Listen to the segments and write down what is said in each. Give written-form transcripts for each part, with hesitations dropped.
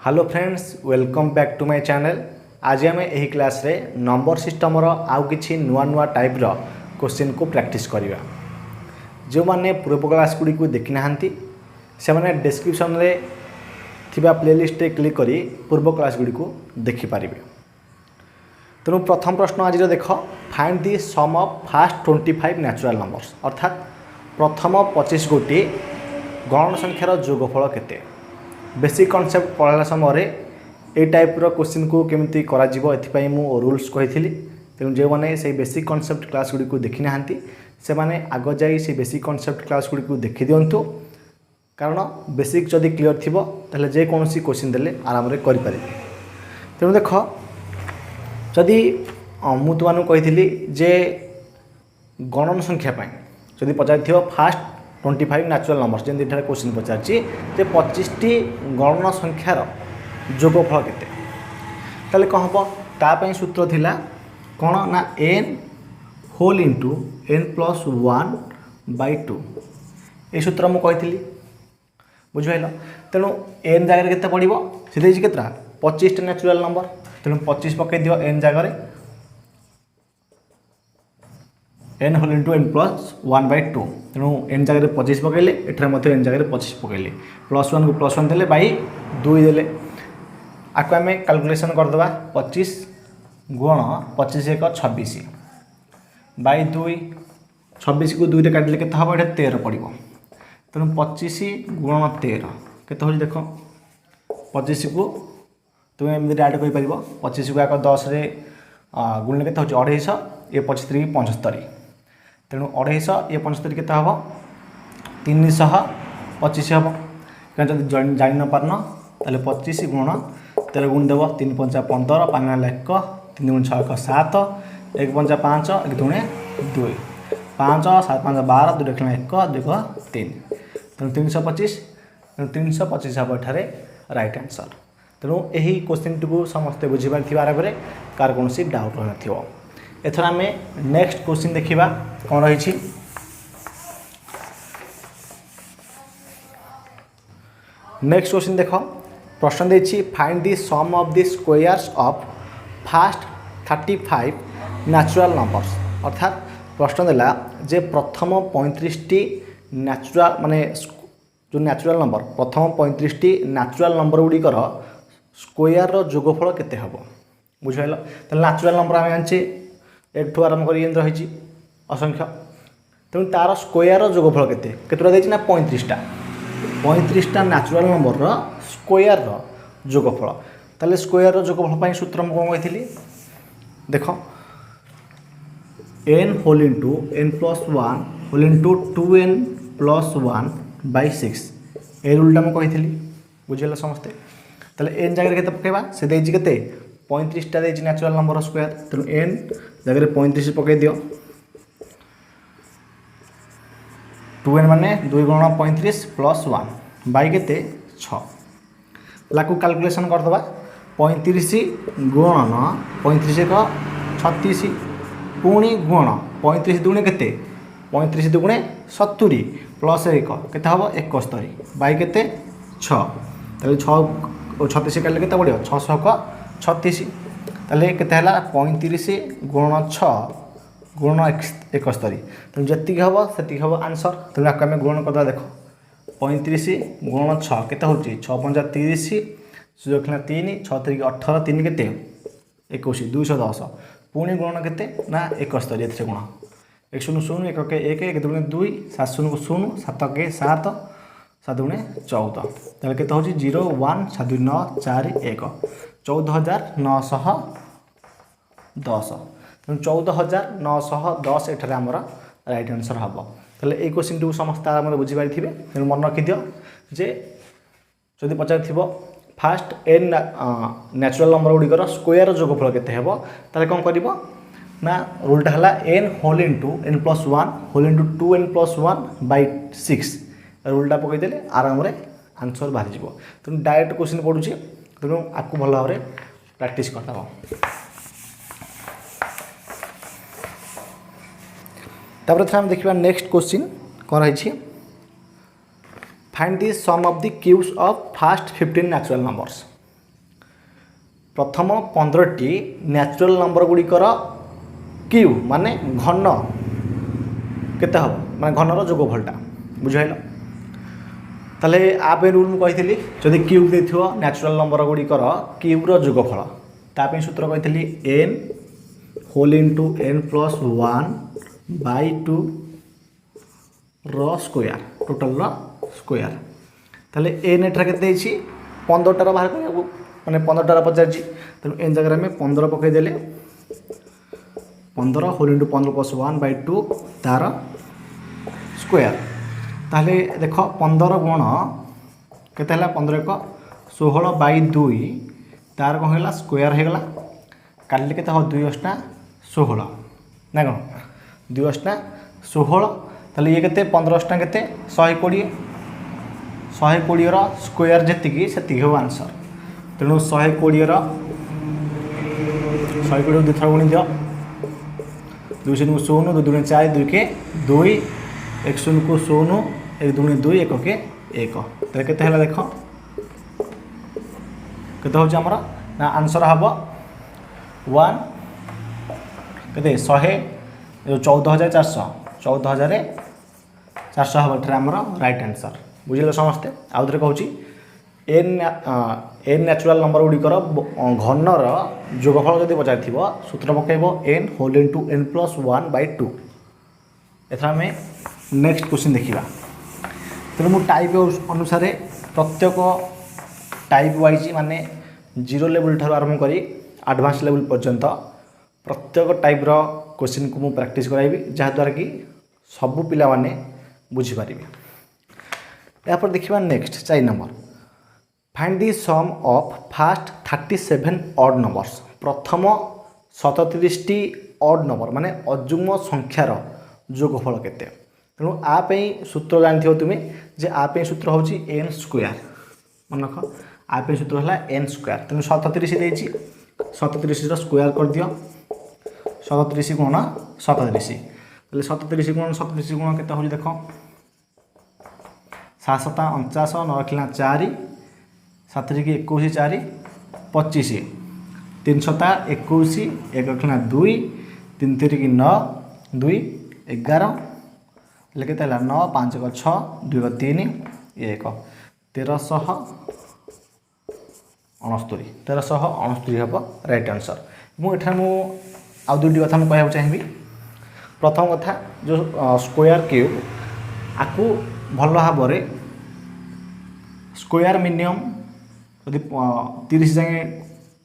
Hello friends, welcome back to my channel. आज आम यही क्लास रे नंबर सिस्टम आउ कि नुआ नुआ टाइप रो क्वेश्चन को प्रैक्टिस करवा। जो माने पूर्व क्लास गुड़ी को देखी ना से माने डिस्क्रिप्शन रे थिबा प्लेलिस्ट रे क्लिक करी पूर्व क्लास गुड़ी को देखि पारिबे। तेणु प्रथम प्रश्न आज देख, find the sum of first 25 natural numbers, अर्थात प्रथम 25 गोटी गणन संख्यार जोगफल केते। बेसिक कॉन्सेप्ट पढ़ाला समय ए टाइप रो क्वेश्चन को केमिति करा जिवो एथिपाई मु रूल्स कहिथिली। तेणु जो मैंने से बेसिक कॉन्सेप्ट क्लास गुड़ी को देखी ना से माने आग जाई से बेसिक कॉन्सेप्ट क्लास गुड़ी को देखि दियंतु, कारण बेसिक जदि क्लियर थिबो ताले जे कोनोसी क्वेश्चन देले आराम रे करि पारिबे। तेणु देख, जदि मु तुमानु कहिथिली जे गणन संख्या पाई जदि पचार फास्ट 25 नेचुरल नंबर्स जमी क्वेश्चन पचार 25 टी गणन संख्यार जोगफल केते, ताले कौन हम तापाई सूत्र थिला कौन ना n होल इंटू n+1/2 ये सूत्र मुझे कही बुझल। तेणु n जगह के पड़ो सीधे के 25 नेचुरल नंबर, तेणु 25 पकई दियो n जगह n होल इंटू n+1/2। तेणु n जगह 25 पकड़े, एठार n जगह 25 पकड़े, +1 को +1 देले बाई 2 देले। आपको आम कैलकुलेशन करदे 25 गुण 25 एक 26 बाई 2, 26 को 2 काटिले के हम ये 13 पड़ो। तेणु 25 गुण 13 के देख, 25 को तुम एमती ऐड कर 25 को आग 10 गुण के 250, ये 25 75। तेणु 250 ये 75 के हम 325 हम। जब जान पारन ताले 25 गुण 13 गुण देव 3 5 15, 5 1, 3 गुण 6 1 7, 1 5 5, 1 2 2, 5 7 5 12, 2 1 2 3। तेणु 325, 325 हम एठारे राइट आंसर। तेणु यही क्वेश्चन टी को समस्ते बुझीपार आगे कार कौन डाउट रही। एथर आम नेक्स्ट क्वेश्चन देखा कौन रही। नेक्स्ट क्वेश्चन देख, प्रश्न देछि find the sum of the squares of first 35 natural numbers, अर्थात प्रश्न देला जे प्रथम 35 टी नेचुरल माने जो नेचुरल नंबर प्रथम 35 टी नेचुरल नंबर गुड़िकर स्क्वायर रो जोगफल केते हबो बुझाइल। तो नेचुरल नंबर आम जाने एक ठू आरंभ कर रही असंख्य, तेणु तार स्क्वायर रो जोगफल केतटा देछि ना 35टा। 35टा नेचुरल नंबर रो स्क्वायर रो जोगफल, ताले स्क्वायर रो जोगफल पई सूत्र म कोन कहिथिली देख, n whole into n+1 whole into 2n+1/6 ए रूलटा म कहिथिली बुझिल समस्ते। ताले n जगह केते पकेबा से देछि केते 35टा देछि नेचुरल नंबर स्क्वायर, तेणु n जगह 35 पकई दियो, 2n माने 2 गुण 35 +1 बाई केते 6। लाकू कैलकुलेशन करदबा 35 गुणन 35 एक 36 पुणी गुण 35 दुणे केते 35 दुगुणे 70 प्लस 1 केते हबो 71 बाई केते 6। ताले 6 और 36 काटले केते पड़ियो 600 को 36, ताले केते हला 35 गुण 6 गुण 71। तेणु जी हम से हम आंसर। तेणु आपको आम गुण करदा देख, 35 गुण 6 केते होची 6 5 30, सुजोग 3 6 3 18, 3 केते 21 210 पुणी गुण केते ना 71 एथरे गुण 1 0 0 1 1 1 2 2 7 0 को 0 7 के 7 7 गुणे 14, ताले केते होची 0 1 7 2 9 4 1 14910। तेणु 14910 एठारे आमर राइट आंसर हम। ताले ए क्वेश्चन टी समस्त आराम बुझीपारी थे। तेणु मन रखिद जे जदि पचार फास्ट n नेचुरल नंबर गुड़िकर स्क्वायर जोगफल केते हेबो, ताले कौन करिवो ना रूलटा हला n whole into n+1 whole into 2n+1/6 रूलटा पकई देले आराम रे आंसर बाहरी जिवो। तेणु डायरेक्ट क्वेश्चन पड़ुछि, तेणु आपको भल भाव प्रैक्टिस करदब। तापर हम देखिबा नेक्स्ट क्वेश्चन कौन रही। Find the sum of the cubes of first 15 natural numbers, प्रथम 15टी न्याचुराल नंबर गुड़िकर क्यू माने घन केते हम माने घनर जोगफलटा बुझाइल ताले आप रूल मु कही जदि क्यूब देथियो न्याचुराल नंबर गुड़िकर क्यूब रो जोगफल तापे सूत्र कही n whole into n plus 1 by 2 रो स्क्वायर टोटल रो स्क्वायर ताले n एठरा केते देछि 15 टार बाहर करिया माने 15 टार पचार तेणु एन जगह में 15 पकईदे 15 होल इंटू 15 प्लस 1 बाय 2 तार स्क्वायर ताहले देख 15 गुण केते हला 15 एक 16 बाय 2 तार कौन है स्क्वायर होगा काली के 2 अष्टा 16 ना कौन 2 अष्टा 16 ताले ये केते 15 अष्टा केते 120 120 स्क्वायर जी से हो आंसर तेणु 120 दुथर गुणी दियो 2 शून्य को 0 2 दूनी 4 2 के 2 1 शून्य को 0 1 दूनी 2 1 के 1 तो केते हला देख केते हो हमर ना आंसर हम 1 केते 100 14400 14400 हम हमर राइट आंसर बुझिल समस्ते आउ थे कहूँ एन न्याचुराल नंबर गुड़िकर घनर जोगफल जब पचार सूत्र पकईब n whole into n plus 1 by 2 एथर आम नेक्स्ट क्वेश्चन देखा तेणु मु टाइप अनुसार प्रत्येक टाइप वाइज माने 0 लेवल ठार आरंभ करी एडवांस लेवल पर्यंत प्रत्येक टाइप रो क्वेश्चन को मु प्रैक्टिस कराइबी जहाँद्वारा कि सबू पिला माने बुझीपारे यहाँ पर देखा next 4 number find the sum of first 37 odd numbers प्रथम 37टी ऑड नंबर माने अजुग्म संख्यार जोगफल केते तेणु आप सूत्र जानथि तुम्हें जे आप सूत्र हूँ n स्क्वायर मन रख आप सूत्र है n स्क्वायर तेणु 37 देछि 37 रो स्क्वायर कर दियो 37 गुण 37 ताले 37 गुण 37 गुण केते हो देख 7 7 49 9 रखिला 4 7 के 21 4 25 3 7 21 1 रखिला 2 3 3 की 9 2 11 लेके 9 5 को 6 2 को 3 1 1369 हम राइट आंसर मुझे आउ दुटी कथा मुझे कहना चाहिए प्रथम कथा जो स्क्वायर क्यूब आपको भल भाव स्क्वायर मिनिमम जदि 30 जाए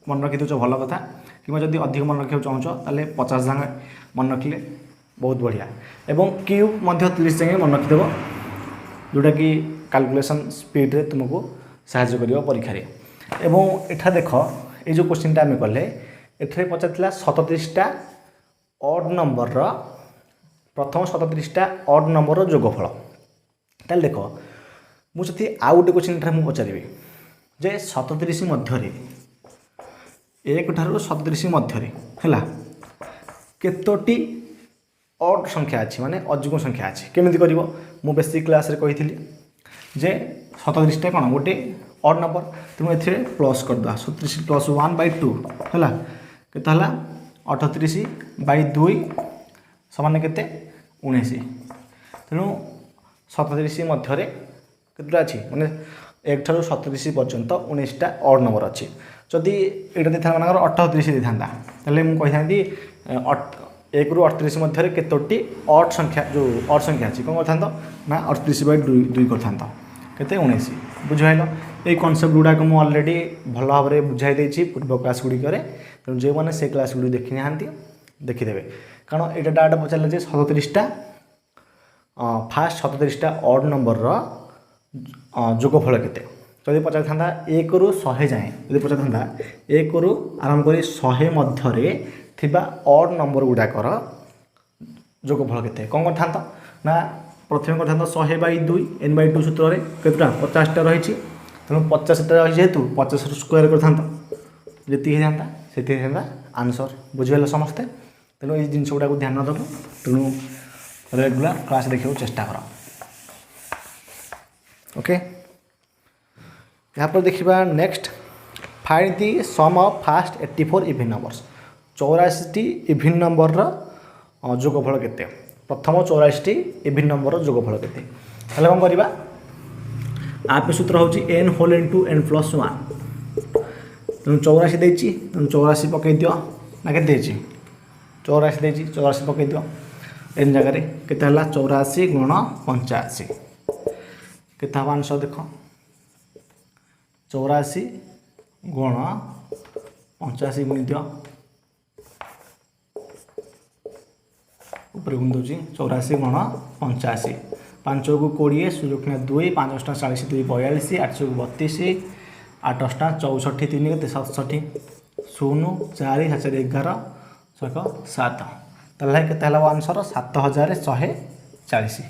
मन रखी दे भल कथा कि जब अधिक मन रखा चाहूँ ताले 50 जाए मन रखिले बहुत बढ़िया एवं क्यूब 30 जाए मन रखिदेव जोटा कि कैलकुलेशन स्पीड रे तुमको साहाय्य कर परीक्षा एवं एठा देख ये जो क्वेश्चन आम कले एठे पचार 37टा ऑड नंबर प्रथम 37टा ऑड नंबर जोगफल ताल देख मुझे आउ गोटे क्वेश्चन पचारि जे 37 मध्य 1 ठारू 37 मध्य है केतोटी ऑड संख्या अच्छी माने अजुग्म संख्या अच्छी केमिति करिवो मु बेसिक क्लास रे कही जे 37टा कौन गोटे ऑड नंबर तेणु ए प्लस करदे 37 प्लस 1 बाय 2 है केते 38 बाय 2 समान केते 19 तेणु 37 मध्य केतटा अच्छी माने 1 ठारू 37 पर्यंत 19टा ऑड नंबर अच्छी जदि ये देता मानकर 38 देता ताले मु कहि थांती 1 रु 38 मध्य केतोटी ऑड संख्या जो ऑड संख्या अच्छी कौन करता ना 38 बाय 2 करता केते 19 बुझाइल ये कनसेप्ट गुड़ाक मुझे ऑलरेडी भल भाव में बुझाई देछि पूर्व क्लास गुड़िकर तेणु जो मैंने से क्लास गुड़ी देखी ना देखीदे कारण ये डाटा पचारे जे 37टा फास्ट 37टा ऑड नंबर जोगफल केते जदि पचार था 1 रु 100 जाए जदि पचार था 1 रु आरंभ कर 100 मध्य थिबा ऑड नंबर गुड़ाकर जोगफल केते कौन करता ना प्रथम करता 100 बाय 2 n बाय 2 सूत्र केतटा 50टा रही तेणु 50टा रही जेहेतु 50 स्क्वायर करता जी था से आंसर बुझेगा समस्ते तेणु ये जिन गुड़ा ध्यान देव तेणु रेगुलर क्लास देखा चेष्टा कर ओके यहाँ पर देखा next find the sum of first 84 even numbers 84 even number जोगफल केते प्रथम 84 इवन नंबर जोगफल केते ताले कोन करबा आप सूत्र होची n whole into n plus 1 तेणु 84 देछि तेणु 84 पकई दियो ना के देछि 84 देछि 84 पकई दियो एन जगह रे केते हला 84 गुण 85 केते हवा आंसर देखो 84 गुण 85 गुण दियो ऊपर गुण दोची 84 गुण 85 5 को 20 सुरक्षण 2 5 40 2 42 8 को 32 8 64 3 के 67 0 4 4 11 7 ताले केते हला आंसर 7140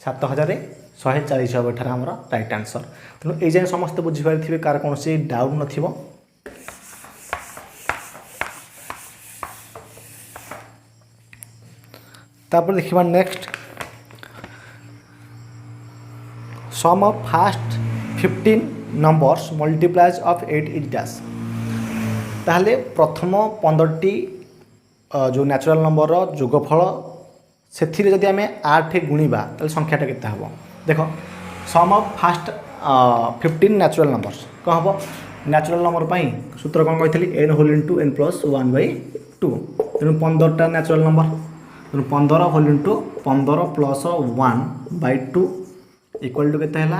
7140 हम एठार हमर राइट आंसर तेणु ये जाए समस्त बुझी पारे कार कौन से डाउट नथिबो तापर देखिबा next sum of first 15 numbers multiplies of 8 is dash ताहले प्रथम 15टी जो नेचुरल नंबर रो जोगफल सेथिरे जदि आमे 8 गुणिबा ताले संख्याटा केते हबो देखो sum of first 15 natural numbers कौन हम नेचुरल नंबर पाई सूत्र कौन कही n whole into n plus 1/2 तेणु 15टा नेचुरल नंबर तेणु 15 whole into 15 plus 1/2 equal to केते हला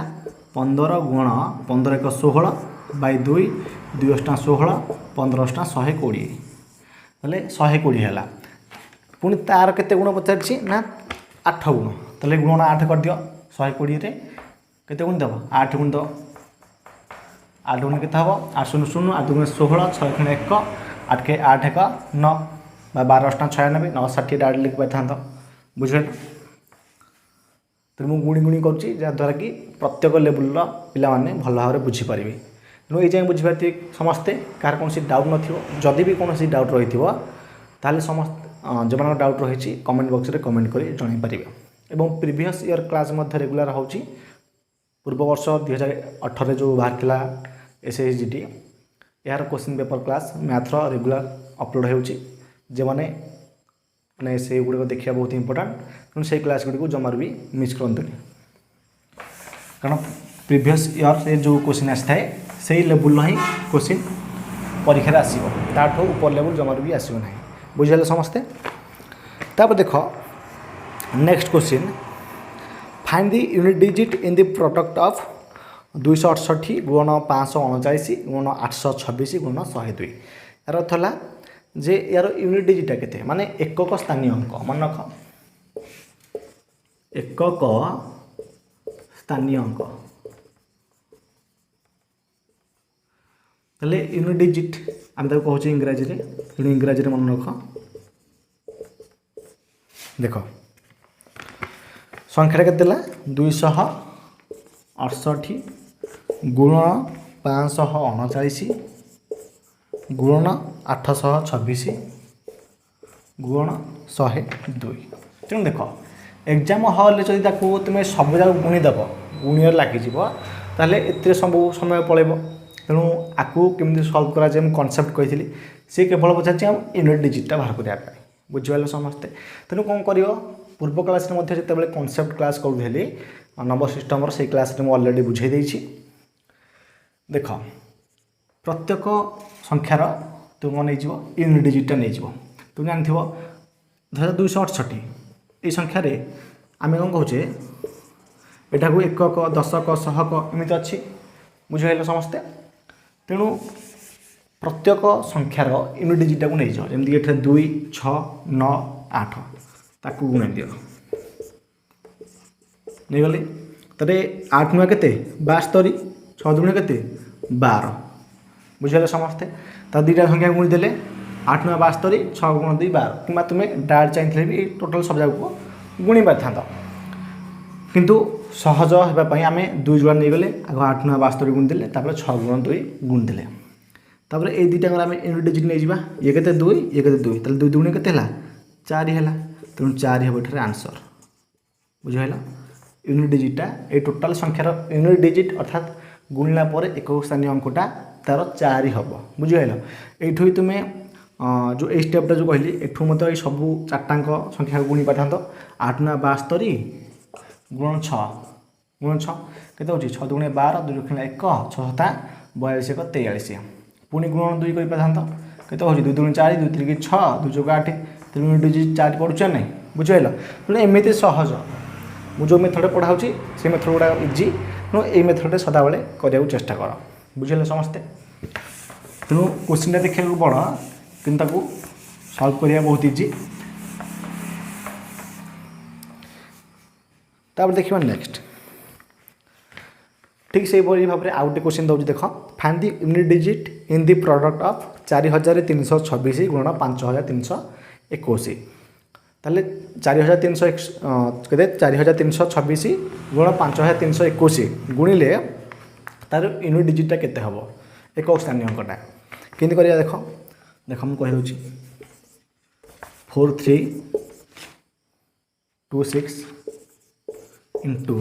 15 गुण 15 एक 16 बाय 2 2 16 15 120 ताले 120 है पुणी तार केते गुण पचार ना 8 गुण ताले गुण 8 कर दियो 120 रे केते गुण दब 8 गुण दब 8 गुण केते हबो 8 0 0 8 गुण 16 6 गुण 1 8 के 8 1 9 बा 12 96 9 60 डाड लिख पाथां बुझल तो मुझे गुणी गुणी करुँची जहाँद्वारा कि प्रत्येक लेवल पिला माने भल भाव में बुझीपारे तेणु ये जाए बुझीपारे समस्ते कार कौन डाउट नदी भी कौन डाउट रही ताले समस्त जो डाउट रही कमेंट बॉक्स में कमेंट कर जन पारे और प्रीवियस ईयर क्लास रेगुलर हो पूर्व वर्ष 2018 जो बाहर SSGT यार question paper class maths regular upload हो मैंने ने से गुड़ देखा बहुत इंपोर्टाट तेणु से क्लास गुड़ी जमार भी मिस करते कारण प्रीवियस ईयर से जो क्वेश्चन आसी थाए से लेवल ही क्वेश्चन परीक्षा आसो ताठू ऊपर लेवल जमार भी आसो ना बुझे समस्ते तापर देख next question find the unit digit in the product of 268 गुण 539 गुण 826 गुण 102 यार अर्थ है जे यार यूनिट डिजिटा केते माने एकक स्थानीय अंक मन रख एकक स्थानीय अंक तले यूनिट डिजिट आम ताको कहूँ इंग्राजी रे तेणु इंग्राजी रे मन रख देख संख्या केते 268 गुण 539 गुण 826 गुण 102 तेणु देख एग्जाम हॉल जदि तुम्हें सब जगह गुणीदेव गुणिया लगिज ताहले एते सब समय पड़ेब तेणु आपको केमी सल्व करा कनसेप्ट कही सी केवल पचार यूनिट डिजिटा बाहर करने बुझे समस्ते तेणु कौन कर पूर्व क्लास जो कनसेप्ट क्लास करूली नंबर सिस्टम से क्लास मुझे अलरेडी बुझे देख प्रत्येक संख्यार तुम नहीं यूनिट डिजिटा नहीं तुम जान धर 268 ये संख्यार आम कौन कहे यहाँ को एकक दशक शहक एमती अच्छी बुझे समस्ते तेणु प्रत्येक संख्यार यूनिट डिजिटा को नहीं जमी ये 2 6 9 8 ताकू गुण दियो नहीं गली तेरे 8 नुआ के 72 6 दुणे के 12 बुझे समस्ते तो दुईटा संख्या गुणी देले 8 नुआ 72 6 गुण 2 12 कि तुम्हें डायरेक्ट चाहिए भी टोटाल सब जाक गुणी पारि था किंतु सहज होगापी आम 2 जोड़ा नहीं गले आग 8 नुआ 72 गुणी देले 6 गुण 2 गुणी देले तापर ये दुईटा आम यूनिट डिजिट नहीं जावा ये के 2 ये के 2 ताले 2 दुणे के 4 है तेणु 4 हम ये आंसर बुझेगा यूनिट डिजिटा ये टोटाल संख्यार यूनिट डिजिट अर्थात गुणला एक स्थानीय अंकटा तार 4 हम बुझिल यू तुम्हें जो ये स्टेपटा जो कहली एठू मत ये सब चार्टाक संख्या गुणी पार 8 ना 72 गुण 6 गुण 6 के 6 दुणे 12 2 1 6 7 42 1 43 पुणी गुण 2 कर पार के 2 दुणे 4 2 3 6 2 चौक 8 3 डिजिट 4 पढ़ुचे ना बुझिल तेणु एमती सहज मुझे जो मेथड पढ़ाऊँ से मेथड गुड़ा इजी तेणु ये मेथड सदाबले करने चेष्टा कर बुझे समस्ते तेणु क्वेश्चन देखा बड़ कि सल्व करने बहुत इजी तापर देखिए नेक्स्ट ठीक से भाव में आउ गोटे क्वेश्चन दूसरी देख find the unit digit in the product of 4326 गुण 5321 ताले 4326 गुण 5321 गुणिले तार यूनिट डिजिटा केते हम एक स्थानीय अंकटा केमती करिया देख देख मुझे कही 4326 इंटू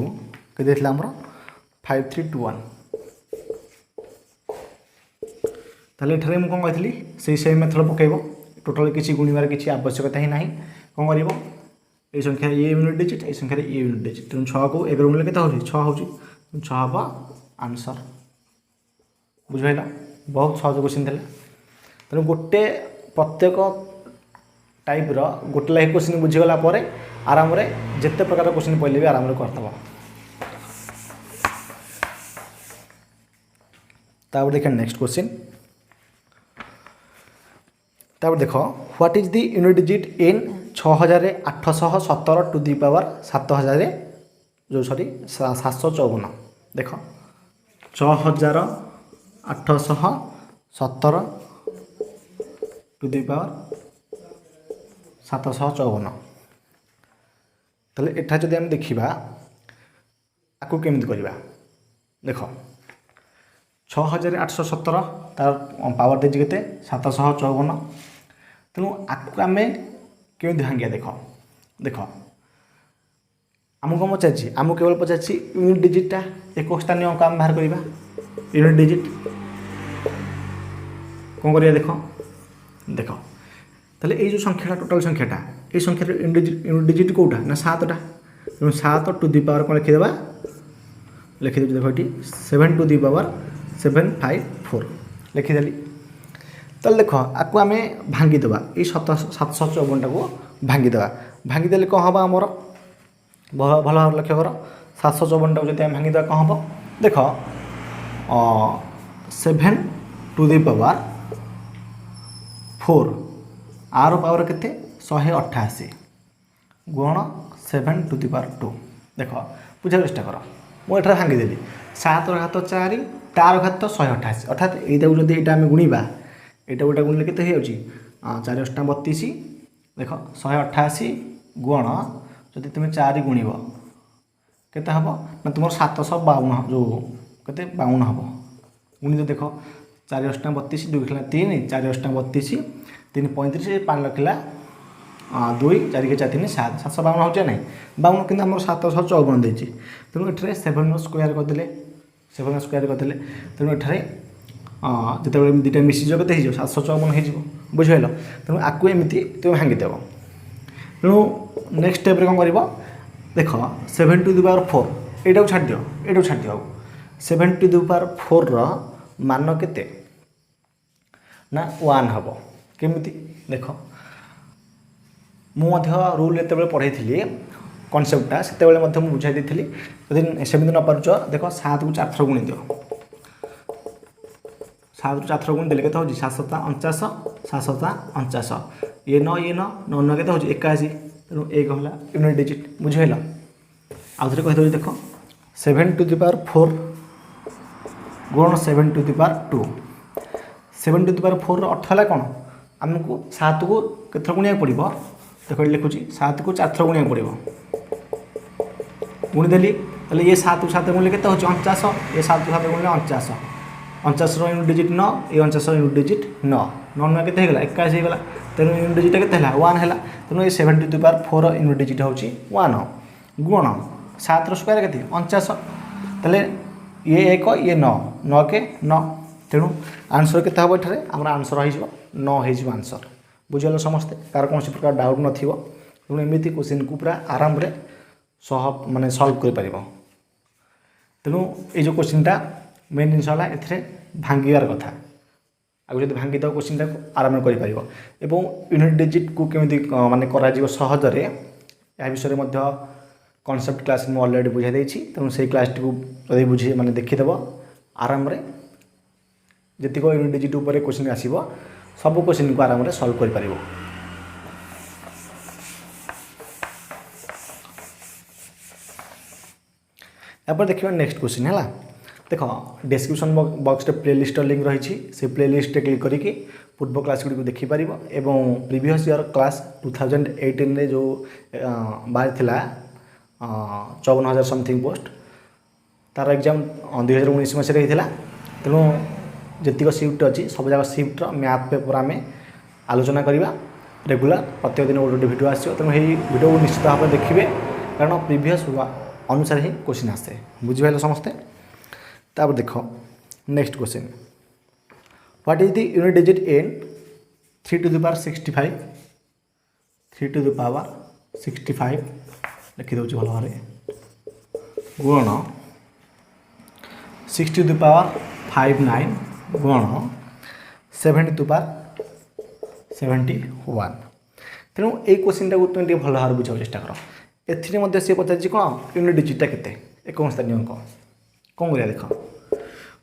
के 5321 ताले एठारे मु कौन कही से सेम मेथड पकेब टोटाल किसी गुणिबार किसी आवश्यकता ही नहीं कौन कर ये संख्या ये यूनिट डिजिट ये संख्या ये यूनिट डिजिट तेणु 6 को 1 गुणिले के 6 हो 6 हम आंसर बुझेगा बहुत सहज क्वेश्चन थे तेणु गोटे प्रत्येक टाइप गोटे लाइक क्वेश्चन बुझीगला आराम जिते प्रकार क्वेश्चन पढ़ले भी आराम करदब तापर देखिए नेक्स्ट क्वेश्चन तापर देख what is the unit digit in 6817 to the power 7000 जो सॉरी 754 देख 6817 टू दी पावर 754 ताले एठा जदि हम देखिबा आकु केमिति करिबा देख 6817 तार पावर देछि केते 754 तेणु आकु आमे केमिति भांगिया देख देख आमको पचार आमको केवल पचार यूनिट डिजिटा एक स्थानीय अंक आम बाहर करवा यूनिट डिजिट कौन करिया देख देख ताले ये जो संख्याटा टोटाल संख्याटा ये संख्या यूनिट डिजिट कौटा ना 7टा तेणु 7 टू दी पावर कौन लिखिदेबा लिखिदेवी देख ये 7 टू दी पावर 754 लिखिदेली ताले देख आपको आम भांगीदेवा ये 754 को भांगीदेवा भांगीदेले कौन हम आमर भल भाव लक्ष्य कर 754 को जब भांगीदेवा कौन हम देख 7 टू दी पावर 4 आर पावर केते 188 गुण 7 टू दी पावर 2 देख बुझा चेष्टा कर मुझे भांगीदेली 7 घात 4 तार घात 188 अर्थात यहाँ को जब यहाँ गुणवा यहाँ गोटा गुणिले के 4 8 32 देख 188 गुण जदि तुम 4 गुणव के हम ना तुम 752 जो के 52 हम गुणी देख 4 8 32 2 खेला 3 4 8 32 3 35 5 लखला 2 4 के 4 3 7 752 हो ना 52 कि 754 देती तेणु ये 7 स्क्वायर करदे 7 स्क्वायर करदे तेणु ये जिते दुटा मिशीज के 754 हो बुझल तेणु आपको एमती तुम भांगीदेव तेणु नेक्स्ट स्टेप कौन कर देख 7 टू दी पावर 4 यहाँ छाड़ दियो यहाँ छाड़ दियो 7 टू दी पावर 4 मान केते ना 1 हम केमिति देख मुझे रूल ये पढ़ाई कनसेप्टा से बुझाई दी यदि सेमती न पार्च देख 7 को 4 थर गुणी दियो 7 को 4 थर गुणी देले के 7 7 49 7 7 49 ये 9 ये 9 9 9 के 81 तेणु 1 होला यूनिट डिजिट बुझेल आउ थे कहीदे देख 7 टू दी पावर 4 गुण 7 to the power 2 7 to the power 4 अर्थ है कौन आमको 7 को केथर गुणिया पड़ो देख लिखुची 7 को 4 थर गुणिया पड़ो गुणीदेली ताले ये 7 को 7 गुणिले के 49 ये 7 को 7 गुणिले 49 49 यूनिट डिजिट 9 ये 49 यूनिट डिजिट 9 9 9 के 81 होगा तेणु यूनिट डिजिट के 1 है तेणु ये 7 टू दी पावर 4 यूनिट डिजिट हूँ 1 गुण 7 स्क्वायर के 49 ताले ये 1 ये 9 9 के 9 तेणु आंसर केते हम ये आम आंसर हो 9 हो आंसर बुझल समस्ते कार कौन प्रकार डाउट नथिबो तेणु एमती क्वेश्चन को पूरा आराम रे माने सॉल्व कर पारिबो तेणु ये जो क्वेश्चनटा मेन जिनस है ए भांगार कथा आगे जब भांगी दब क्वेश्चन को आराम कर यूनिट डिजिट को केमी माने करा सहजरे या विषय में कॉन्सेप्ट क्लास में ऑलरेडी बुझाई देछि तेणु से क्लास टी जब बुझे माने देखीदेव आराम रे जतिक यूनिट डिजिट उपर क्वेश्चन आसीबो सब क्वेश्चन को आराम रे सॉल्व कर पारिबो। यापर देखिए नेक्स्ट क्वेश्चन है देख डिस्क्रिप्शन बॉक्स रे प्लेलिस्ट लिंक रही से प्लेलिस्ट क्लिक करके पूर्व क्लास गुड़ी को देखिपर एवं प्रीवियस ईयर क्लास 2018 रे जो बाहर थिला 54,000 समथिंग पोस्ट तार एग्जाम 2019 मसीह होता तेणु जीतक सिफ्ट अच्छी सब जगह सिफ्टर मैथ पेपर आम आलोचना करवा रेगुलर प्रत्येक दिन गोटे भिडियो आसो तेणु यही भिडियो को निश्चित भाव देखिए कारण प्रीवियस अनुसार ही क्वेश्चन आसे बुझिपारे समस्ते। तापर देख next question what is the unit digit in 3 to the power 65 3 to the power 65 लिखी दूँ भल भाव गुण 6 to the power 59 गुण 7 to the power 71 तेणु ये क्वेश्चन टाक तुम भल भाव बुझा चेष्टा कर एथि सी पचार कौन यूनिट डिजिटा के एक स्थानीय अंक कौन कर देख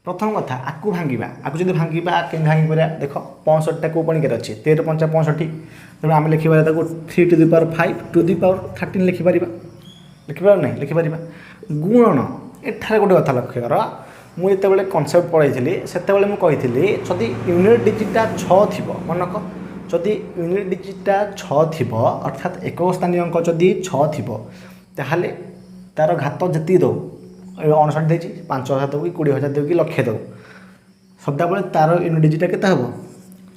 प्रथम कथा आपको भांगा आपको जब भांगा के भांगी पारा देख 65टा कौ पणिकार अच्छे 13 5 65 तेणु आम लिखिपार 3 to the power 5 to the power 13 लिखिपार ना लिखिपार गुणन एठार गोटे कथा लक्ष्य कर मुझे कनसेप्ट पढ़ाई से मुझे जदि यूनिट डिजिटा 6 थी मन रख जदि यूनिट डिजिटा 6 थी अर्थात एक स्थानीय अंक जदि 6 थी ताहले तार घात जी दौ 59 देती 5,000 दौ कि 20,000 दौ कि लक्षे दौ सदाबले तार यूनिट डिजिटा के हम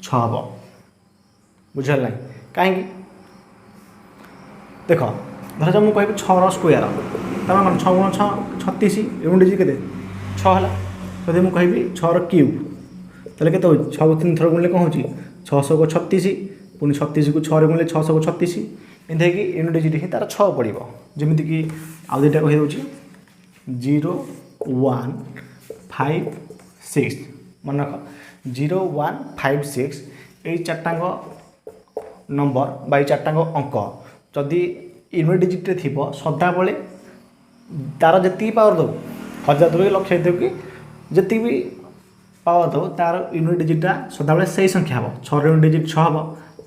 6 हम बुझल ना कहीं देख धर मुझे कह 6 स्क्वायर तार मान 6 गुण 6 36 यूनिट डिजिट के 6 है जब मुझे कहि 6 क्यूब तेल के 6 3 थर गुणले कौन हो 600 को 36 पुणी 36 को 6 गुणले 600 को 36 एमती कि यूनिट डिजिट ही तार 6 पड़ो जमीक आउ दुटा कही 0 1 5 6 मन रख 0 1 5 6 ये चार्टाक नंबर बा चार्टाक अंक जदि यूनिट डिजिट थी सदाबले तार जी पावर दो 1000 दौ कि लक्ष दौ कि जी भी पावर दो तार यूनिट डिजिटा सदाबले से संख्या हम 6 यूनिट डिजिट 6 हम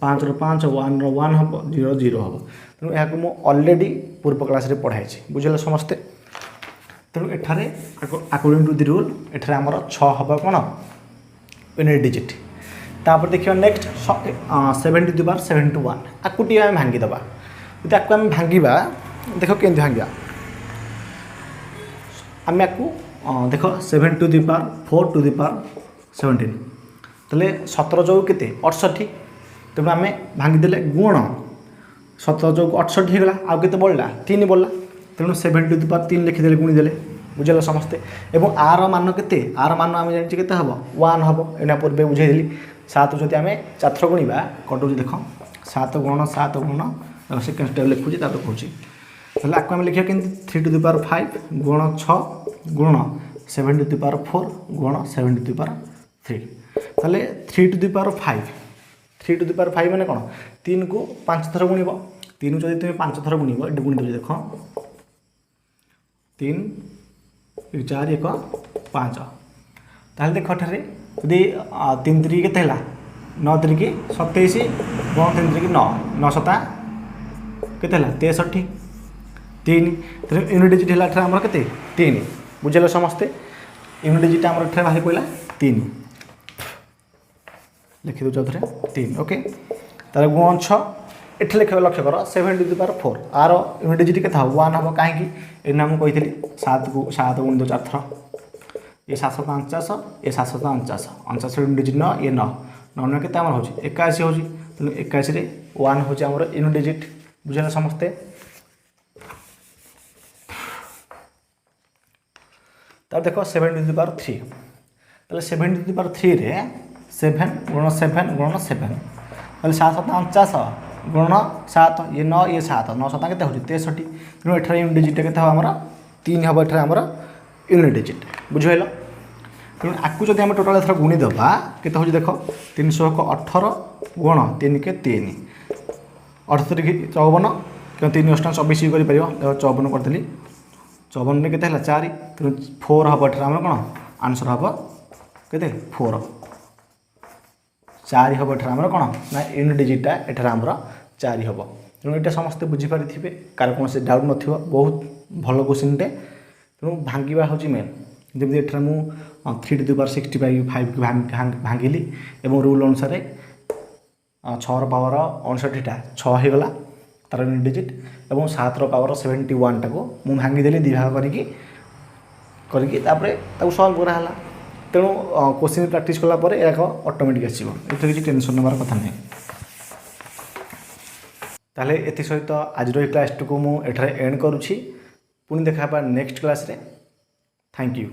5 5 1 1 हम 0 0 हम तेणु यहाँ मुझे ऑलरेडी पूर्व क्लास रे पढ़ाई बुझे समस्ते तेणु एठारे अकॉर्डिंग टू द रूल एठारे आमर 6 हम कौन यूनिट डिजिट तापर देखिए नेक्स्ट 7 to the power 71 आपको टी आम भांगीदे यदि आपको आम भांगा देख केमती भांगा आम आपको देख 7 to the power 4 to the power 17 तेल 17 जो के 68 तेणु आम भांगीदे गुण 17 जो 68 होगा आउ के बढ़ला 3 बढ़ला तेणु 7 to the power 3 लिखिदे गुणीदे बुझे समस्ते एवं आर मान के आर मान आम जानी के हम 1 हम एना पूर्व बुझेदी 7 जब आम 4 थर गुणा कटुच देख 7 गुण 7 गुण सेकेंड स्टेप लिखुची कहूँ तेल आपको आम लिखा कि 3 to the power 5 गुण 6 गुण 7 to the power 4 गुण 7 to the power 3 तेल 3 to the power 5 3 to the power 5 मैंने कौन 3 को 5 थर गुणब 3 जब तुम 5 थर गुणब ये गुणी देख 3 4 1 5 ताल देख एठारे यदि 3 3 के 9 3 की 27 गुण 3 3 की 9 9 7 के 63 3 यूनिट डिजिट है आम के 3 बुझे समस्ते यूनिट डिजिट आम बाहर पड़ा 3 लिखी दूँ थे 3 ओके तार गुण 6 एठी लिख लक्ष्य कर 7 to the power 4 आर यूनिट डिजिट के 1 हम कहीं एना मुझे कही 7 को 7 गुण 2 4 थर ये 749 ये 749 49 यूनिट डिजिट 9 ये 9 9 9 के 81 हो तेणु 81 1 हूँ आम यूनिट डिजिट बुझे समस्ते तब देख 7 to the power 3 ताले 7 रे 7 गुणन 7 गुणन 7 ताले 7 7 49 गुणन 7 ये 9 ये 7 9 7 केते होची 63 तेणु एठार यूनिट डिजिट केते हो हमर 3 हबो एठार हमर यूनिट डिजिट बुझिहेलो तेणु आकु जदि हम टोटाल एथर गुणी देबा केते होची देखो 318 गुण 3 के 3 38 की 54 क्यों 3 अष्ट 24 करि परियो देखो 54 करदेली 54 ने केते हला 4 तेणु 4 हबो एठार हमर कोन आंसर हबो केते 4 4 हबो एठार हमर कोन ना यूनिट डिजिट एठार हमर 4 हबो तेणु एटा समस्त बुझी पारि थिबे कार कोन से डाउट नथिबो बहुत भलो क्वेश्चन टे तेणु भांगिबा होची मेन जब एठार मु 3 टू द पावर 65 5 भांगिली एवं रूल अनुसार 6 रो पावर 59 टा 6 हे गला तार यूनिट डिजिट एवं 7 रो पावर 71 टाको मु भांगी देली दि भाग करिकी तापरे ताको सॉल्व करा हला तेणु क्वेश्चन प्रैक्टिस कला पर एक ऑटोमेटिक आसीबो एतो किछि टेंशन नबार कथा नै ताले एति सहित आज रो क्लास को मु एठारे एंड करूछि पुनी देखा नेक्स्ट क्लास रे थैंक यू।